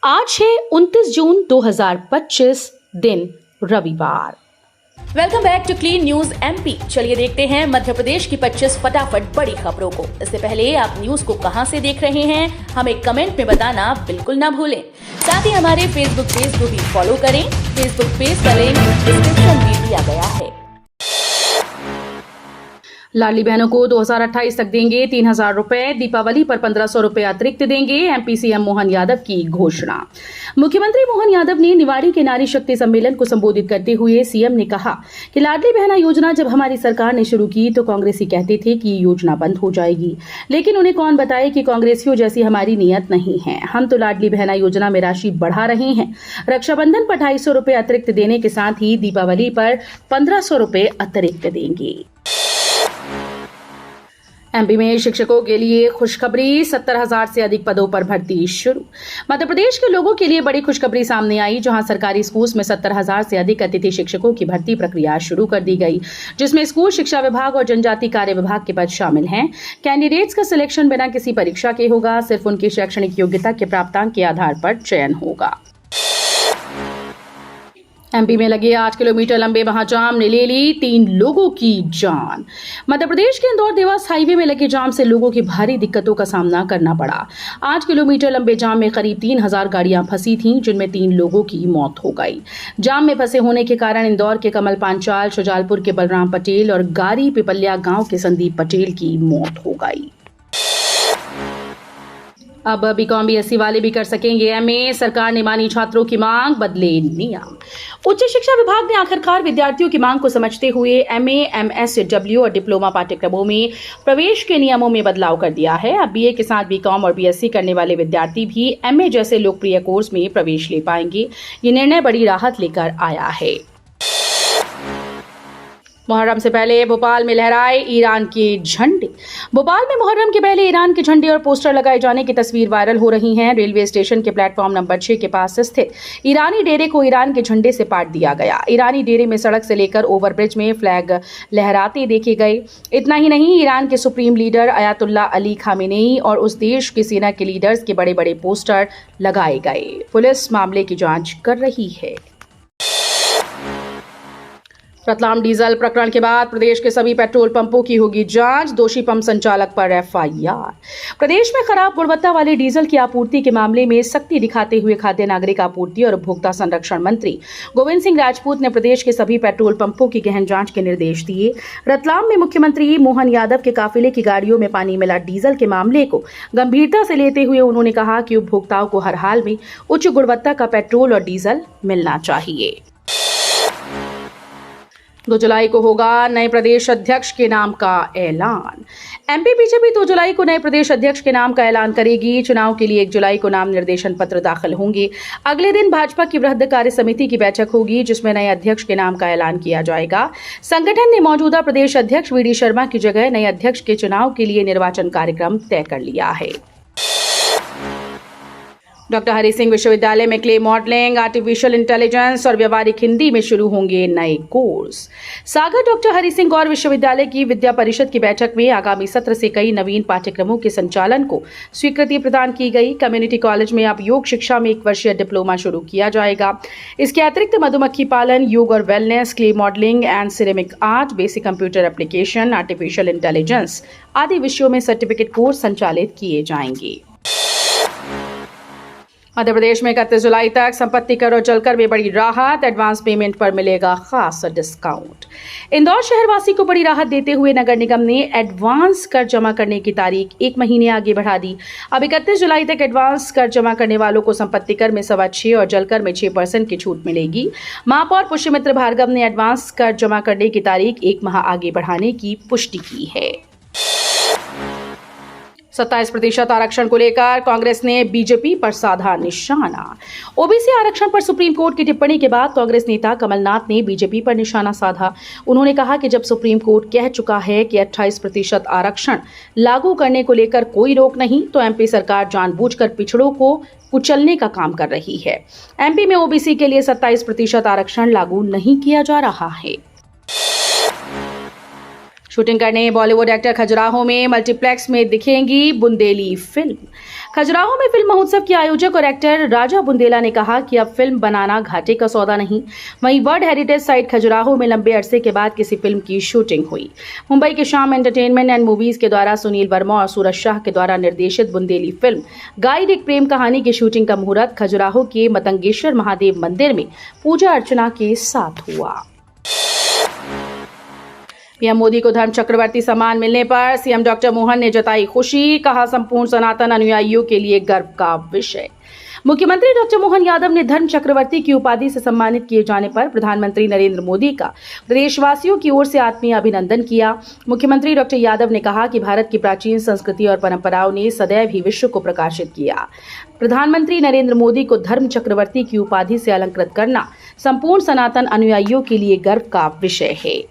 आज है 29 जून 2025 दिन रविवार। Welcome back to Clean News MP. चलिए देखते हैं मध्य प्रदेश की 25 फटाफट बड़ी खबरों को। इससे पहले आप न्यूज को कहां से देख रहे हैं हमें कमेंट में बताना बिल्कुल ना भूलें। साथ ही हमारे फेसबुक पेज को भी फॉलो करें। फेसबुक पेज का लिंक डिस्क्रिप्शन में दिया गया है। लाडली बहनों को 2028 तक देंगे 3000 रुपए। दीपावली पर 1500 रुपए अतिरिक्त देंगे। एमपी सीएम मोहन यादव की घोषणा। मुख्यमंत्री मोहन यादव ने निवाड़ी के नारी शक्ति सम्मेलन को संबोधित करते हुए सीएम ने कहा कि लाडली बहना योजना जब हमारी सरकार ने शुरू की तो कांग्रेसी कहते थे कि ये योजना बंद हो जाएगी, लेकिन उन्हें कौन बताए कि कांग्रेसियों जैसी हमारी नीयत नहीं है। हम तो लाडली बहना योजना में राशि बढ़ा रहे हैं। रक्षाबंधन पर 250 रुपए अतिरिक्त देने के साथ ही दीपावली पर 1500 रुपए अतिरिक्त देंगे। एमपी में शिक्षकों के लिए खुशखबरी, 70,000 से अधिक पदों पर भर्ती शुरू। मध्य प्रदेश के लोगों के लिए बड़ी खुशखबरी सामने आई, जहां सरकारी स्कूल में 70,000 से अधिक अतिथि शिक्षकों की भर्ती प्रक्रिया शुरू कर दी गई, जिसमें स्कूल शिक्षा विभाग और जनजाति कार्य विभाग के पद शामिल हैं। कैंडिडेट्स का सिलेक्शन बिना किसी परीक्षा के होगा, सिर्फ उनकी शैक्षणिक योग्यता के प्राप्तांक के आधार पर चयन होगा। एमपी में लगे 8 किलोमीटर लंबे महाजाम ने ले ली 3 लोगों की जान। मध्य प्रदेश के इंदौर देवास हाईवे में लगे जाम से लोगों की भारी दिक्कतों का सामना करना पड़ा। 8 किलोमीटर लंबे जाम में करीब 3000 गाड़ियां फंसी थीं, जिनमें 3 लोगों की मौत हो गई। जाम में फंसे होने के कारण इंदौर के कमल पांचाल, शुजालपुर के बलराम पटेल और गारी पिपलिया गांव के संदीप पटेल की मौत हो गई। अब बीकॉम बीएससी वाले भी कर सकेंगे एमए। सरकार ने मानी छात्रों की मांग, बदले नियम। उच्च शिक्षा विभाग ने आखिरकार विद्यार्थियों की मांग को समझते हुए एमए, एमएसडब्ल्यू और डिप्लोमा पाठ्यक्रमों में प्रवेश के नियमों में बदलाव कर दिया है। अब बीए के साथ बीकॉम और बीएससी करने वाले विद्यार्थी भी एमए जैसे लोकप्रिय कोर्स में प्रवेश ले पाएंगे। ये निर्णय बड़ी राहत लेकर आया है। मुहर्रम से पहले भोपाल में लहराए ईरान के झंडे। भोपाल में मुहर्रम के पहले ईरान के झंडे और पोस्टर लगाए जाने की तस्वीर वायरल हो रही हैं। रेलवे स्टेशन के प्लेटफॉर्म नंबर 6 के पास स्थित ईरानी डेरे को ईरान के झंडे से पाट दिया गया। ईरानी डेरे में सड़क से लेकर ओवरब्रिज में फ्लैग लहराते देखे गए। इतना ही नहीं, ईरान के supreme leader Ayatollah Ali Khamenei और उस देश की सेना के लीडर्स के बड़े बड़े पोस्टर लगाए गए। पुलिस मामले की जांच कर रही है। रतलाम डीजल प्रकरण के बाद प्रदेश के सभी पेट्रोल पंपों की होगी जांच। दोषी पंप संचालक पर एफआईआर। प्रदेश में खराब गुणवत्ता वाले डीजल की आपूर्ति के मामले में सख्ती दिखाते हुए खाद्य नागरिक आपूर्ति और उपभोक्ता संरक्षण मंत्री गोविंद सिंह राजपूत ने प्रदेश के सभी पेट्रोल पंपों की गहन जांच के निर्देश दिए। रतलाम में मुख्यमंत्री मोहन यादव के काफिले की गाड़ियों में पानी मिला डीजल के मामले को गंभीरता से लेते हुए उन्होंने कहा कि उपभोक्ताओं को हर हाल में उच्च गुणवत्ता का पेट्रोल और डीजल मिलना चाहिए। 2 जुलाई को होगा नए प्रदेश अध्यक्ष के नाम का ऐलान। एमपी बीजेपी 2 जुलाई को नए प्रदेश अध्यक्ष के नाम का ऐलान करेगी। चुनाव के लिए 1 जुलाई को नाम निर्देशन पत्र दाखिल होंगे। अगले दिन भाजपा की वृहद कार्य समिति की बैठक होगी, जिसमें नए अध्यक्ष के नाम का ऐलान किया जाएगा। संगठन ने मौजूदा प्रदेश अध्यक्ष वीडी शर्मा की जगह नए अध्यक्ष के चुनाव के लिए निर्वाचन कार्यक्रम तय कर लिया है। डॉक्टर हरि सिंह विश्वविद्यालय में क्ले मॉडलिंग, आर्टिफिशियल इंटेलिजेंस और व्यवहारिक हिंदी में शुरू होंगे नए कोर्स। सागर डॉक्टर हरि सिंह गौर विश्वविद्यालय की विद्या परिषद की बैठक में आगामी सत्र से कई नवीन पाठ्यक्रमों के संचालन को स्वीकृति प्रदान की गई। कम्युनिटी कॉलेज में अब योग शिक्षा में 1 वर्षीय डिप्लोमा शुरू किया जाएगा। इसके अतिरिक्त मधुमक्खी पालन, योग और wellness, clay modelling and ceramic art, basic computer application, artificial intelligence आदि विषयों में सर्टिफिकेट कोर्स संचालित किए जाएंगे। मध्य प्रदेश में 31 जुलाई तक संपत्ति कर और जलकर में बड़ी राहत। एडवांस पेमेंट पर मिलेगा खास डिस्काउंट। इंदौर शहरवासी को बड़ी राहत देते हुए नगर निगम ने एडवांस कर जमा करने की तारीख 1 महीने आगे बढ़ा दी। अब 31 जुलाई तक एडवांस कर जमा करने वालों को संपत्ति कर में 6.25% और जलकर में 6% की छूट मिलेगी। महापौर पुष्यमित्र भार्गव ने एडवांस कर जमा करने की तारीख 1 माह आगे बढ़ाने की पुष्टि की है। 27% आरक्षण को लेकर कांग्रेस ने बीजेपी पर साधा निशाना। ओबीसी आरक्षण पर सुप्रीम कोर्ट की टिप्पणी के बाद कांग्रेस नेता कमलनाथ ने बीजेपी पर निशाना साधा। उन्होंने कहा कि जब सुप्रीम कोर्ट कह चुका है कि 28% आरक्षण लागू करने को लेकर कोई रोक नहीं, तो एमपी सरकार जानबूझकर पिछड़ों को कुचलने का काम कर रही है। एमपी में ओबीसी के लिए 27% आरक्षण लागू नहीं किया जा रहा है। शूटिंग करने बॉलीवुड एक्टर खजुराहो में मल्टीप्लेक्स में दिखेंगी बुंदेली फिल्म। खजुराहो में फिल्म महोत्सव के आयोजक और एक्टर राजा बुंदेला ने कहा कि अब फिल्म बनाना घाटे का सौदा नहीं। वहीं वर्ल्ड हेरिटेज साइट खजुराहो में लंबे अरसे के बाद किसी फिल्म की शूटिंग हुई। मुंबई के श्याम एंटरटेनमेंट एंड मूवीज के द्वारा सुनील वर्मा और सूरज शाह के द्वारा निर्देशित बुंदेली फिल्म गाइड एक प्रेम कहानी की शूटिंग का मुहूर्त खजुराहो के मतंगेश्वर महादेव मंदिर में पूजा अर्चना के साथ हुआ। पीएम मोदी को धर्म चक्रवर्ती सम्मान मिलने पर सीएम डॉक्टर मोहन ने जताई खुशी, कहा संपूर्ण सनातन अनुयायियों के लिए गर्व का विषय। मुख्यमंत्री डॉक्टर मोहन यादव ने धर्म चक्रवर्ती की उपाधि से सम्मानित किए जाने पर प्रधानमंत्री नरेंद्र मोदी का प्रदेशवासियों की ओर से आत्मीय अभिनंदन किया। मुख्यमंत्री डॉक्टर यादव ने कहा कि भारत की प्राचीन संस्कृति और परंपराओं ने सदैव ही विश्व को प्रकाशित किया। प्रधानमंत्री नरेंद्र मोदी को धर्म चक्रवर्ती की उपाधि से अलंकृत करना संपूर्ण सनातन अनुयायियों के लिए गर्व का विषय है।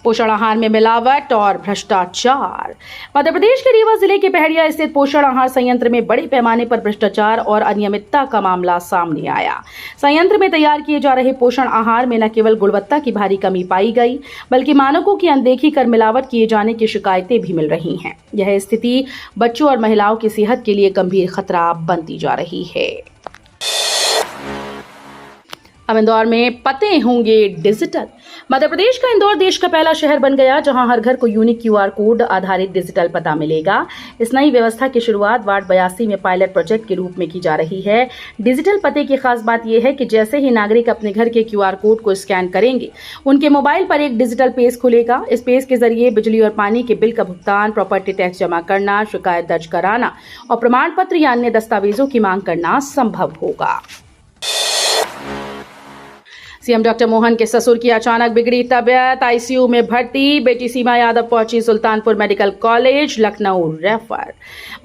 पोषण आहार में मिलावट और भ्रष्टाचार। मध्य प्रदेश के रीवा जिले के पहड़िया स्थित पोषण आहार संयंत्र में बड़े पैमाने पर भ्रष्टाचार और अनियमितता का मामला सामने आया। संयंत्र में तैयार किए जा रहे पोषण आहार में न केवल गुणवत्ता की भारी कमी पाई गई, बल्कि मानकों की अनदेखी कर मिलावट किए जाने की शिकायतें भी मिल रही हैं। यह स्थिति बच्चों और महिलाओं की सेहत के लिए गंभीर खतरा बनती जा रही है। अब इंदौर में पते होंगे डिजिटल। मध्य प्रदेश का इंदौर देश का पहला शहर बन गया, जहां हर घर को यूनिक क्यूआर कोड आधारित डिजिटल पता मिलेगा। इस नई व्यवस्था की शुरुआत वार्ड 82 में पायलट प्रोजेक्ट के रूप में की जा रही है। डिजिटल पते की खास बात यह है कि जैसे ही नागरिक अपने घर के क्यूआर कोड को स्कैन करेंगे, उनके मोबाइल पर एक डिजिटल पेज खुलेगा। इस पेज के जरिए बिजली और पानी के बिल का भुगतान, प्रॉपर्टी टैक्स जमा करना, शिकायत दर्ज कराना और प्रमाण पत्र या अन्य दस्तावेजों की मांग करना संभव होगा। सीएम डॉक्टर मोहन के ससुर की अचानक बिगड़ी तबीयत, आईसीयू में भर्ती। बेटी सीमा यादव पहुंची Sultanpur medical college, Lucknow refer.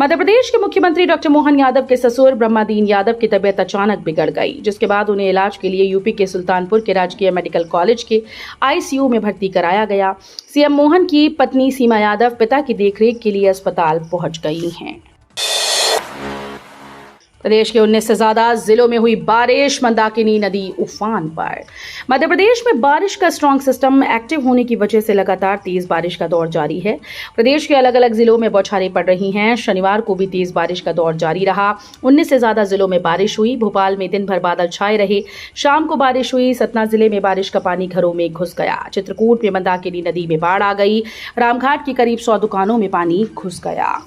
Madhya Pradesh के मुख्यमंत्री डॉक्टर मोहन यादव के ससुर ब्रह्मादीन यादव की तबीयत अचानक बिगड़ गई, जिसके बाद उन्हें इलाज के लिए यूपी के सुल्तानपुर के राजकीय मेडिकल कॉलेज के आईसीयू में भर्ती कराया गया। सीएम मोहन की पत्नी सीमा यादव पिता की देखरेख के लिए अस्पताल पहुंच गई हैं। प्रदेश के 19 से ज्यादा जिलों में हुई बारिश, मंदाकिनी नदी उफान पर। मध्य प्रदेश में बारिश का स्ट्रॉन्ग सिस्टम एक्टिव होने की वजह से लगातार तेज बारिश का दौर जारी है। प्रदेश के अलग अलग जिलों में बौछारें पड़ रही हैं। शनिवार को भी तेज बारिश का दौर जारी रहा। 19 से ज्यादा जिलों में बारिश हुई। भोपाल में दिन भर बादल छाए रहे, शाम को बारिश हुई। सतना जिले में बारिश का पानी घरों में घुस गया। चित्रकूट में मंदाकिनी नदी में बाढ़ आ गई। रामघाट की करीब 100 दुकानों में पानी घुस गया।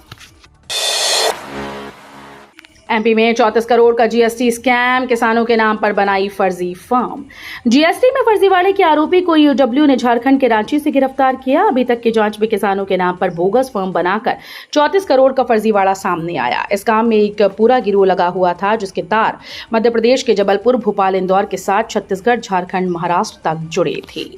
एमपी में 34 करोड़ का जीएसटी स्कैम, किसानों के नाम पर बनाई फर्जी फर्म। जीएसटी में फर्जीवाड़े के आरोपी को ईओडब्ल्यू ने झारखंड के रांची से गिरफ्तार किया। अभी तक की जांच में किसानों के नाम पर बोगस फर्म बनाकर 34 करोड़ का फर्जीवाड़ा सामने आया। इस काम में एक पूरा गिरोह लगा हुआ था, जिसके तार मध्य प्रदेश के जबलपुर, भोपाल, इंदौर के साथ छत्तीसगढ़, झारखंड, महाराष्ट्र तक जुड़े थे।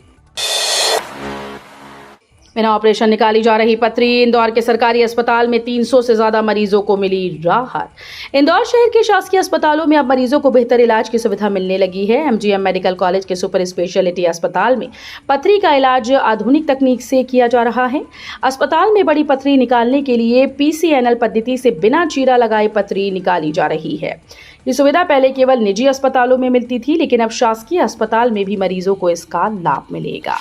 बिना ऑपरेशन निकाली जा रही पथरी। इंदौर के सरकारी अस्पताल में 300 से ज्यादा मरीजों को मिली राहत। इंदौर शहर के शासकीय अस्पतालों में अब मरीजों को बेहतर इलाज की सुविधा मिलने लगी है। एमजीएम मेडिकल कॉलेज के सुपर स्पेशलिटी अस्पताल में पथरी का इलाज आधुनिक तकनीक से किया जा रहा है। अस्पताल में बड़ी पथरी निकालने के लिए पीसीएनएल पद्धति से बिना चीरा लगाए पथरी निकाली जा रही है। ये सुविधा पहले केवल निजी अस्पतालों में मिलती थी, लेकिन अब शासकीय अस्पताल में भी मरीजों को इसका लाभ मिलेगा।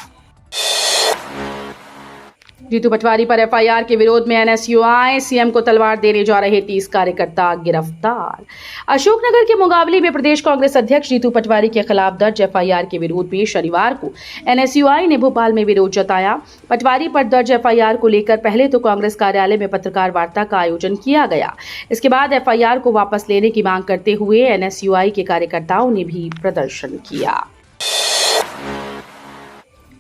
जीतू पटवारी पर एफआईआर के विरोध में एनएसयूआई, सीएम को तलवार देने जा रहे 30 कार्यकर्ता गिरफ्तार। अशोकनगर के मुगावली में प्रदेश कांग्रेस अध्यक्ष जीतू पटवारी के खिलाफ दर्ज एफआईआर के विरोध में शनिवार को एनएसयूआई ने भोपाल में विरोध जताया। पटवारी पर दर्ज एफआईआर को लेकर पहले तो कांग्रेस कार्यालय में पत्रकार वार्ता का आयोजन किया गया। इसके बाद एफआईआर को वापस लेने की मांग करते हुए एनएसयूआई के कार्यकर्ताओं ने भी प्रदर्शन किया।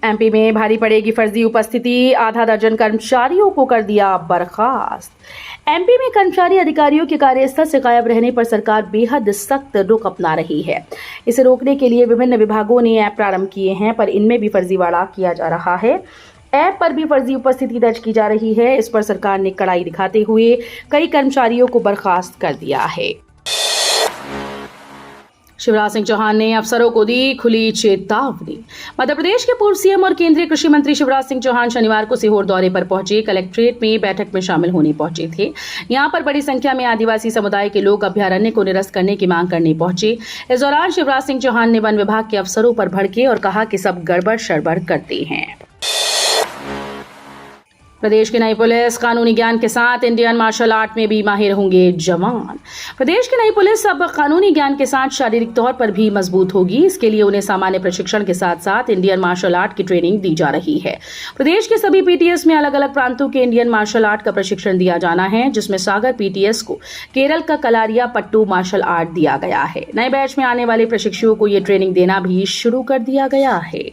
एमपी में भारी पड़ेगी फर्जी उपस्थिति, आधा दर्जन कर्मचारियों को कर दिया बर्खास्त। एमपी में कर्मचारी अधिकारियों के कार्यस्थल से गायब रहने पर सरकार बेहद सख्त रुख अपना रही है। इसे रोकने के लिए विभिन्न विभागों ने ऐप प्रारंभ किए हैं, पर इनमें भी फर्जीवाड़ा किया जा रहा है। ऐप पर भी फर्जी उपस्थिति दर्ज की जा रही है। इस पर सरकार ने कड़ाई दिखाते हुए कई कर्मचारियों को बर्खास्त कर दिया है। शिवराज सिंह चौहान ने अफसरों को दी खुली चेतावनी। मध्य प्रदेश के पूर्व सीएम और केंद्रीय कृषि मंत्री शिवराज सिंह चौहान शनिवार को सीहोर दौरे पर पहुंचे। कलेक्ट्रेट में बैठक में शामिल होने पहुंचे थे। यहां पर बड़ी संख्या में आदिवासी समुदाय के लोग अभ्यारण्य को निरस्त करने की मांग करने पहुंचे। इस दौरान शिवराज सिंह चौहान ने वन विभाग के अफसरों पर भड़के और कहा कि सब गड़बड़ शड़बड़ करते हैं। प्रदेश की नई पुलिस कानूनी ज्ञान के साथ इंडियन मार्शल आर्ट में भी माहिर होंगे जवान। प्रदेश की नई पुलिस अब कानूनी ज्ञान के साथ शारीरिक तौर पर भी मजबूत होगी। इसके लिए उन्हें सामान्य प्रशिक्षण के साथ साथ इंडियन मार्शल आर्ट की ट्रेनिंग दी जा रही है। प्रदेश के सभी पीटीएस में अलग अलग प्रांतों के इंडियन मार्शल आर्ट का प्रशिक्षण दिया जाना है, जिसमें सागर पीटीएस को केरल का कलारिया पट्टू मार्शल आर्ट दिया गया है। नए बैच में आने वाले प्रशिक्षुओं को ये ट्रेनिंग देना भी शुरू कर दिया गया है।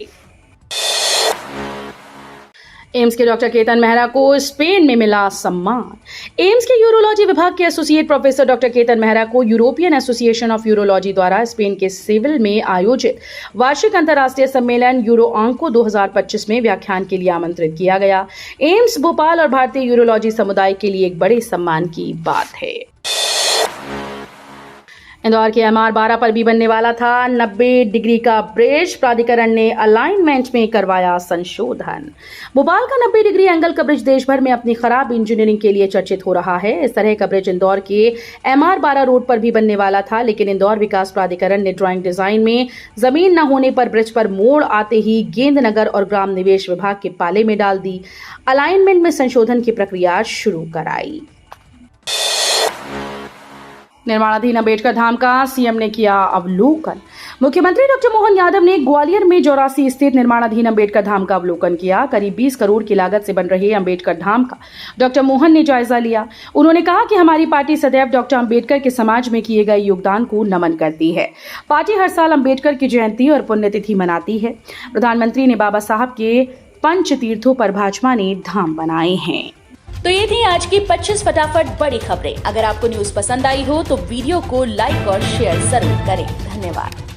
एम्स के डॉक्टर केतन मेहरा को स्पेन में मिला सम्मान। एम्स के यूरोलॉजी विभाग के associate professor doctor Ketan Mehra को यूरोपियन एसोसिएशन ऑफ यूरोलॉजी द्वारा स्पेन के सेविल में आयोजित वार्षिक अंतर्राष्ट्रीय सम्मेलन यूरो आंको 2025 में व्याख्यान के लिए आमंत्रित किया गया। एम्स भोपाल और भारतीय यूरोलॉजी समुदाय के लिए एक बड़े सम्मान की बात है। इंदौर के MR-12 पर भी बनने वाला था 90 डिग्री का ब्रिज। प्राधिकरण ने अलाइनमेंट में करवाया संशोधन। भोपाल का 90 डिग्री एंगल का ब्रिज देश भर में अपनी खराब इंजीनियरिंग के लिए चर्चित हो रहा है। इस तरह का ब्रिज इंदौर के MR-12 रोड पर भी बनने वाला था, लेकिन इंदौर विकास प्राधिकरण ने ड्राइंग डिजाइन में जमीन न होने पर ब्रिज पर मोड़ आते ही गेंदनगर और ग्राम निवेश विभाग के पाले में डाल दी। अलाइनमेंट में संशोधन की प्रक्रिया शुरू कराई। निर्माणाधीन अंबेडकर धाम का सीएम ने किया अवलोकन। मुख्यमंत्री डॉक्टर मोहन यादव ने ग्वालियर में 84 स्थित निर्माणाधीन अंबेडकर धाम का अवलोकन किया। करीब 20 करोड़ की लागत से बन रहे अंबेडकर धाम का डॉक्टर मोहन ने जायजा लिया। उन्होंने कहा कि हमारी पार्टी सदैव डॉक्टर अंबेडकर के समाज में किए गए योगदान को नमन करती है। पार्टी हर साल अंबेडकर की जयंती और पुण्यतिथि मनाती है। प्रधानमंत्री ने बाबा साहब के पंच तीर्थों पर भाजपा ने धाम बनाए हैं। तो ये थी आज की 25 फटाफट बड़ी खबरें। अगर आपको न्यूज पसंद आई हो तो वीडियो को लाइक और शेयर जरूर करें। धन्यवाद।